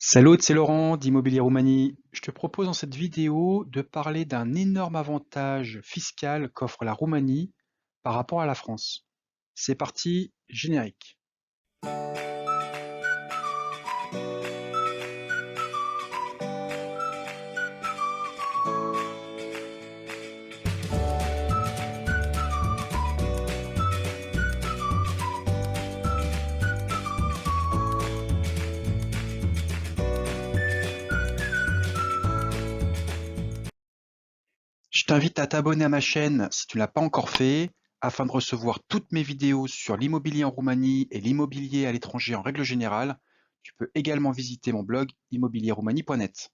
Salut, c'est Laurent d'Immobilier Roumanie. Je te propose dans cette vidéo de parler d'un énorme avantage fiscal qu'offre la Roumanie par rapport à la France. C'est parti, générique. Je t'invite à t'abonner à ma chaîne si tu ne l'as pas encore fait, afin de recevoir toutes mes vidéos sur l'immobilier en Roumanie et l'immobilier à l'étranger en règle générale. Tu peux également visiter mon blog immobilierroumanie.net.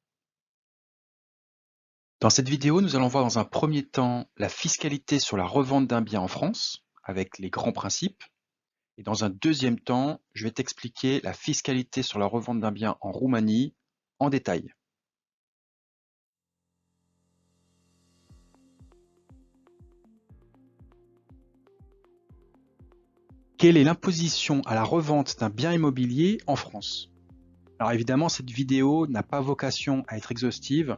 Dans cette vidéo, nous allons voir dans un premier temps la fiscalité sur la revente d'un bien en France, avec les grands principes. Et dans un deuxième temps, je vais t'expliquer la fiscalité sur la revente d'un bien en Roumanie en détail. Quelle est l'imposition à la revente d'un bien immobilier en France? Alors évidemment, cette vidéo n'a pas vocation à être exhaustive.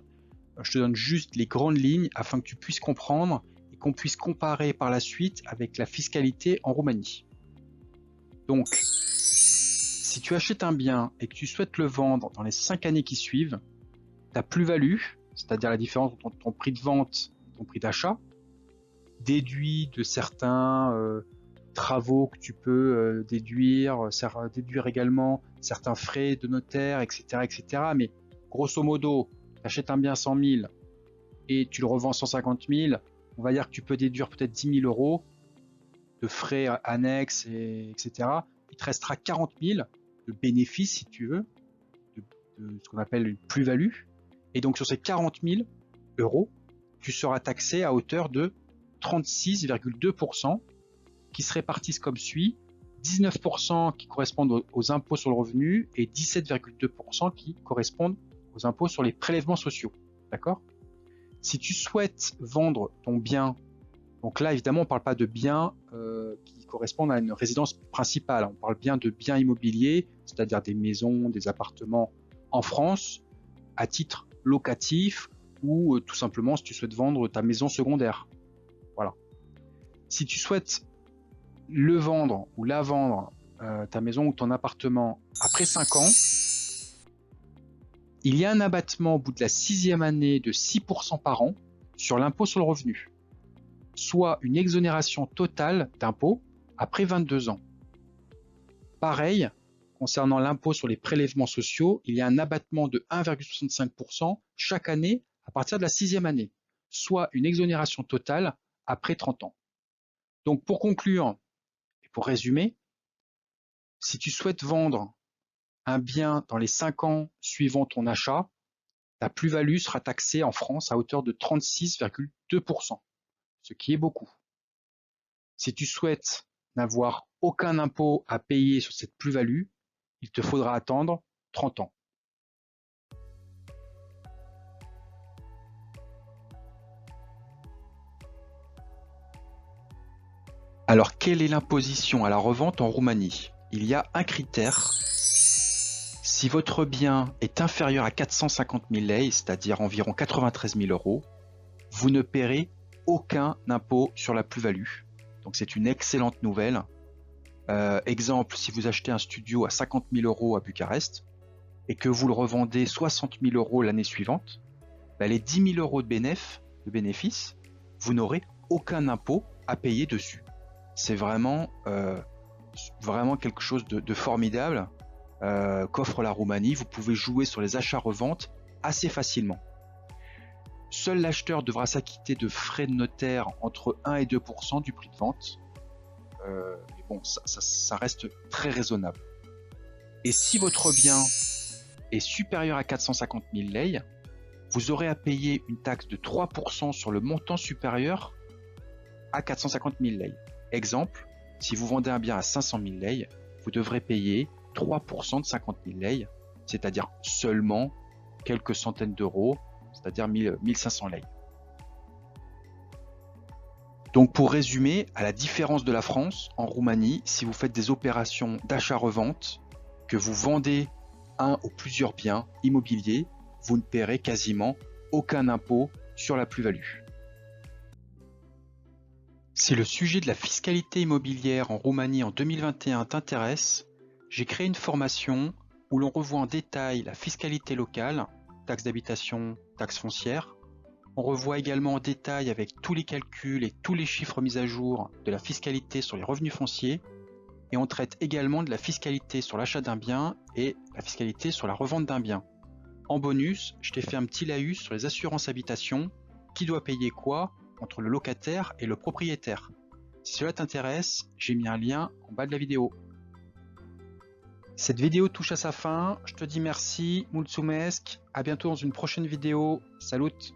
Je te donne juste les grandes lignes afin que tu puisses comprendre et qu'on puisse comparer par la suite avec la fiscalité en Roumanie. Donc, si tu achètes un bien et que tu souhaites le vendre dans les 5 années qui suivent, ta plus-value, c'est-à-dire la différence entre ton prix de vente et ton prix d'achat, déduit de certains travaux que tu peux déduire également certains frais de notaire, etc., etc. Mais grosso modo, tu achètes un bien 100 000 et tu le revends 150 000, on va dire que tu peux déduire peut-être 10 000 euros de frais annexes, etc. Il te restera 40 000 de bénéfices, si tu veux, de ce qu'on appelle une plus-value. Et donc sur ces 40 000 euros, tu seras taxé à hauteur de 36,2%, qui se répartissent comme suit: 19% qui correspondent aux impôts sur le revenu et 17,2% qui correspondent aux impôts sur les prélèvements sociaux. D'accord? Si tu souhaites vendre ton bien, donc là évidemment on ne parle pas de biens qui correspondent à une résidence principale, on parle bien de biens immobiliers, c'est-à-dire des maisons, des appartements en France, à titre locatif ou tout simplement si tu souhaites vendre ta maison secondaire. Voilà. Si tu souhaites le vendre ou la vendre, ta maison ou ton appartement, après 5 ans, il y a un abattement au bout de la 6e année de 6% par an sur l'impôt sur le revenu, soit une exonération totale d'impôt après 22 ans. Pareil, concernant l'impôt sur les prélèvements sociaux, il y a un abattement de 1,65% chaque année à partir de la 6e année, soit une exonération totale après 30 ans. Donc pour conclure et pour résumer, si tu souhaites vendre un bien dans les 5 ans suivant ton achat, ta plus-value sera taxée en France à hauteur de 36,2%, ce qui est beaucoup. Si tu souhaites n'avoir aucun impôt à payer sur cette plus-value, il te faudra attendre 30 ans. Alors, quelle est l'imposition à la revente en Roumanie? Il y a un critère. Si votre bien est inférieur à 450 000 lei, c'est-à-dire environ 93 000 euros, vous ne paierez aucun impôt sur la plus-value. Donc c'est une excellente nouvelle. Exemple, si vous achetez un studio à 50 000 euros à Bucarest et que vous le revendez 60 000 euros l'année suivante, les 10 000 euros de bénéfice, vous n'aurez aucun impôt à payer dessus. C'est vraiment quelque chose de formidable qu'offre la Roumanie. Vous pouvez jouer sur les achats-reventes assez facilement. Seul l'acheteur devra s'acquitter de frais de notaire entre 1 et 2% du prix de vente. Mais bon, ça reste très raisonnable. Et si votre bien est supérieur à 450 000 lei, vous aurez à payer une taxe de 3% sur le montant supérieur à 450 000 lei. Exemple, si vous vendez un bien à 500 000 lei, vous devrez payer 3% de 50 000 lei, c'est-à-dire seulement quelques centaines d'euros, c'est-à-dire 1500 lei. Donc pour résumer, à la différence de la France, en Roumanie, si vous faites des opérations d'achat-revente, que vous vendez un ou plusieurs biens immobiliers, vous ne paierez quasiment aucun impôt sur la plus-value. Si le sujet de la fiscalité immobilière en Roumanie en 2021 t'intéresse, j'ai créé une formation où l'on revoit en détail la fiscalité locale, taxes d'habitation, taxes foncières. On revoit également en détail avec tous les calculs et tous les chiffres mis à jour de la fiscalité sur les revenus fonciers. Et on traite également de la fiscalité sur l'achat d'un bien et la fiscalité sur la revente d'un bien. En bonus, je t'ai fait un petit laïus sur les assurances habitation, qui doit payer quoi entre le locataire et le propriétaire. Si cela t'intéresse, j'ai mis un lien en bas de la vidéo. Cette vidéo touche à sa fin, je te dis merci, mulțumesc, à bientôt dans une prochaine vidéo, salut!